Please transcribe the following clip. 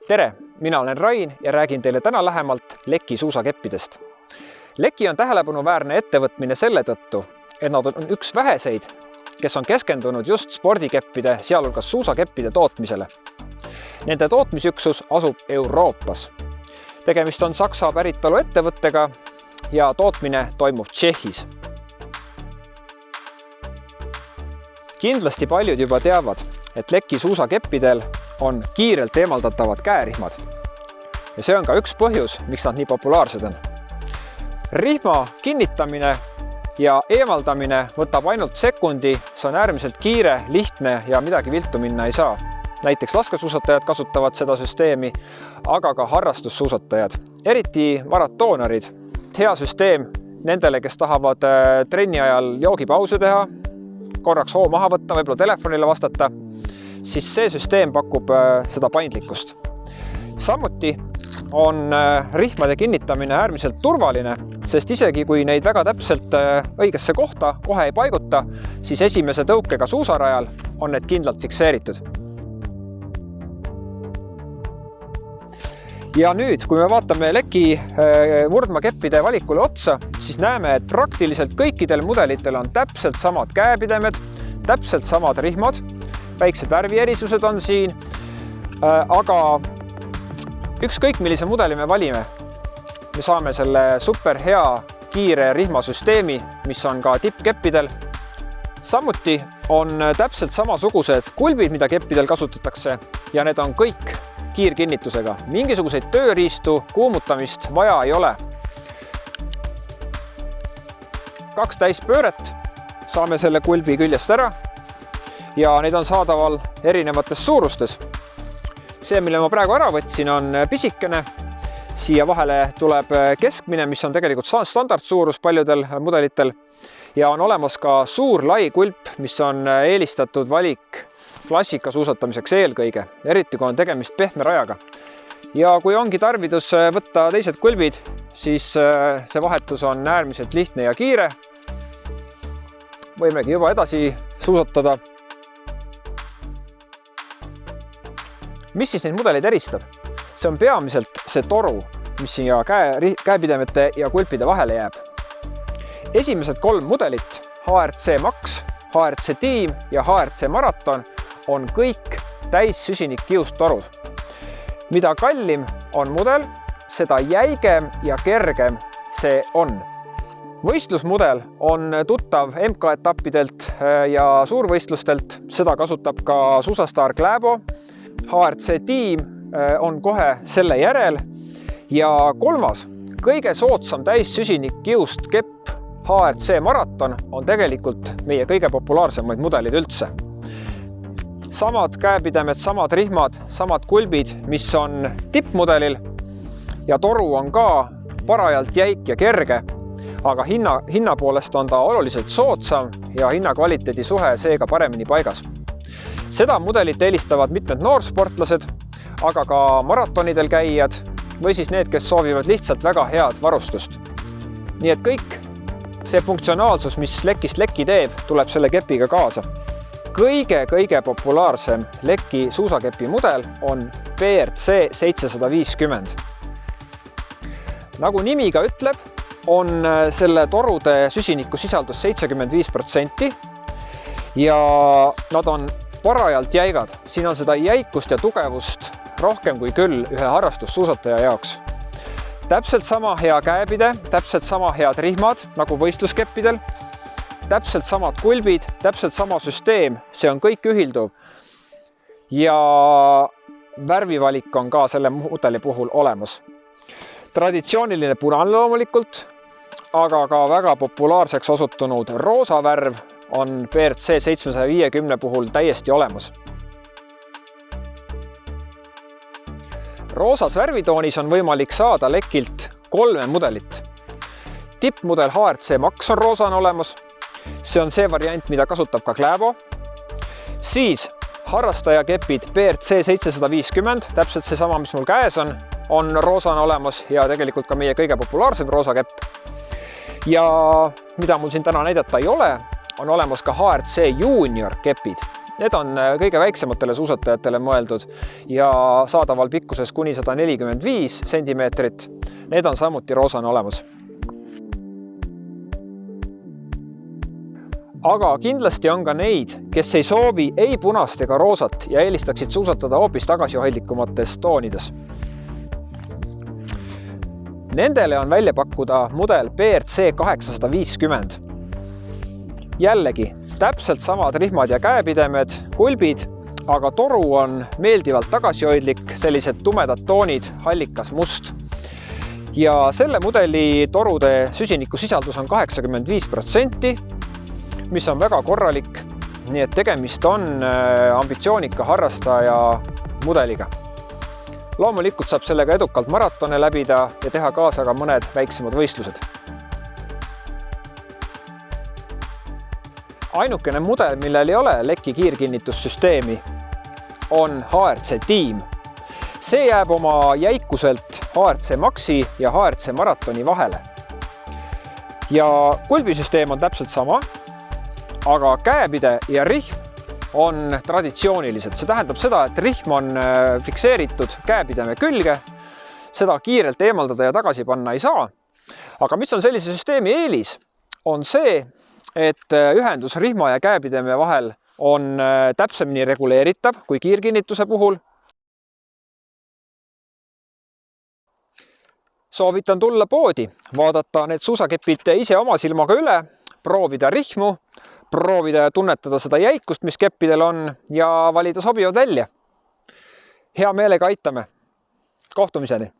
Tere, mina olen Rain ja räägin teile täna lähemalt Leki suusakeppidest. Leki on tähelepanuväärne ettevõtmine selle tõttu, et nad on üks väheseid, kes on keskendunud just spordikeppide, sealhulgas suusakeppide tootmisele. Nende tootmisüksus asub Euroopas. Tegemist on Saksa päritolu ettevõttega ja tootmine toimub Tšehhis. Kindlasti paljud juba teavad, et Leki suusakeppidel on kiirelt eemaldatavad käerihmad. Ja see on ka üks põhjus, miks nad nii populaarsed on. Rihma kinnitamine ja eemaldamine võtab ainult sekundi, see on äärmiselt kiire, lihtne ja midagi viltu minna ei saa. Näiteks laskesuusatajad kasutavad seda süsteemi, aga ka harrastussuusatajad, eriti maratoonarid. Hea süsteem nendele, kes tahavad trenni ajal joogipause teha, korraks hoo maha võtta, võib-olla telefonile vastata, siis see süsteem pakub seda paindlikkust. Samuti on rihmade kinnitamine äärmiselt turvaline, sest isegi kui neid väga täpselt õigesse kohta kohe ei paiguta, siis esimese tõukega suusarajal on need kindlalt fikseeritud. Ja nüüd, kui me vaatame Leki murdmakeppide valikule otsa, siis näeme, et praktiliselt kõikidel mudelitel on täpselt samad käepidemed, täpselt samad rihmad, väiksed värvierisused on siin, aga ükskõik millise mudeli me valime, me saame selle super hea kiire rihmasüsteemi, mis on ka tippkeppidel. Samuti on täpselt samasugused kulbid, mida keppidel kasutatakse ja need on kõik kiirkinnitusega. Mingisuguseid tööriistu, kuumutamist vaja ei ole. 2 täispööret saame selle kulbi küljest ära ja need on saadaval erinevates suurustes. See, mille ma praegu ära võtsin, on pisikene. Siia vahele tuleb keskmine, mis on tegelikult standardsuurus paljudel mudelitel ja on olemas ka suur lai kulp, mis on eelistatud valik klassikasuusatamiseks eelkõige, eriti kui on tegemist pehme rajaga. Ja kui ongi tarvidus võtta teised kulbid, siis see vahetus on äärmiselt lihtne ja kiire. Võimegi juba edasi suusatada. Mis siis neid mudeleid eristab? See on peamiselt see toru, mis siia käepidemete ja kulpide vahele jääb. Esimesed 3 mudelit, HRC Max, HRC Team ja HRC Marathon, on kõik täis süsinikkiust torud. Mida kallim on mudel, seda jäigem ja kergem see on. Võistlusmudel on tuttav MK-etappidelt ja suurvõistlustelt, seda kasutab ka suusastar Klæbo. HRC Team on kohe selle järel ja 3. kõige soodsam täis süsinikkiust kepp HRC Marathon on tegelikult meie kõige populaarsemaid mudelid üldse. Samad käepidemed, samad rihmad, samad kulbid, mis on tippmudelil ja toru on ka parajalt jäik ja kerge, aga hinna poolest on ta oluliselt soodsam ja hinnakvaliteedi suhe seega paremini paigas. Seda mudelit eelistavad mitmed noorsportlased, aga ka maratonidel käijad või siis need, kes soovivad lihtsalt väga head varustust. Nii et kõik see funktsionaalsus, mis Lekist Leki teeb, tuleb selle kepiga kaasa. Kõige populaarsem Leki suusakepi mudel on BRC 750. Nagu nimi ka ütleb, on selle torude süsinikusisaldus 75% ja nad on parajalt jäigad. Siin on seda jäikust ja tugevust rohkem kui küll ühe harrastussuusataja jaoks. Täpselt sama hea käepide, täpselt sama head rihmad nagu võistluskeppidel, täpselt samad kulbid, täpselt sama süsteem, see on kõik ühilduv ja värvivalik on ka selle mudeli puhul olemas. Traditsiooniline punane loomulikult, aga ka väga populaarseks osutunud roosa värv on BRC 750 puhul täiesti olemas. Roosas värvitoonis on võimalik saada Lekilt 3 mudelit. Tippmudel HRC Max on roosana olemas. See on see variant, mida kasutab ka Klæbo. Siis harrastajakepid BRC 750, täpselt see sama, mis mul käes on roosana olemas ja tegelikult ka meie kõige populaarsem roosa kepp. Ja mida mul siin täna näidata ei ole, on olemas ka HRC Junior kepid. Need on kõige väiksematele suusatajatele mõeldud ja saadaval pikkuses kuni 145 sentimeetrit. Need on samuti roosana olemas. Aga kindlasti on ka neid, kes ei soovi ei punast ega roosat ja eelistaksid suusatada hoopis tagasihoidlikumates toonides. Nendele on välja pakkuda mudel BRC 850. Jällegi, täpselt samad rihmad ja käepidemed, kulbid, aga toru on meeldivalt tagasihoidlik, sellised tumedad toonid, hallikas must. Ja selle mudeli torude süsinikusisaldus on 85%, mis on väga korralik, nii et tegemist on ambitsioonika harrastaja mudeliga. Loomulikult saab sellega edukalt maratone läbida ja teha kaasa ka mõned väiksemad võistlused. Ainukene mudel, millel ei ole leki kiirkinnitussüsteemi, on HRC Team. See jääb oma jäikuselt HRC Maxi ja HRC Maratoni vahele. Ja kulbisüsteem on täpselt sama, aga käepide ja rihm on traditsioonilised. See tähendab seda, et rihm on fikseeritud käepideme külge. Seda kiirelt eemaldada ja tagasi panna ei saa. Aga mis on sellise süsteemi eelis, on see, et ühendus rihma ja käepideme vahel on täpsemini reguleeritav kui kiirkinnituse puhul. Soovitan tulla poodi, vaadata need suusakepid ise oma silmaga üle, proovida rihmu, proovida ja tunnetada seda jäikust, mis keppidel on ja valida sobivad välja. Hea meelega aitame. Kohtumiseni!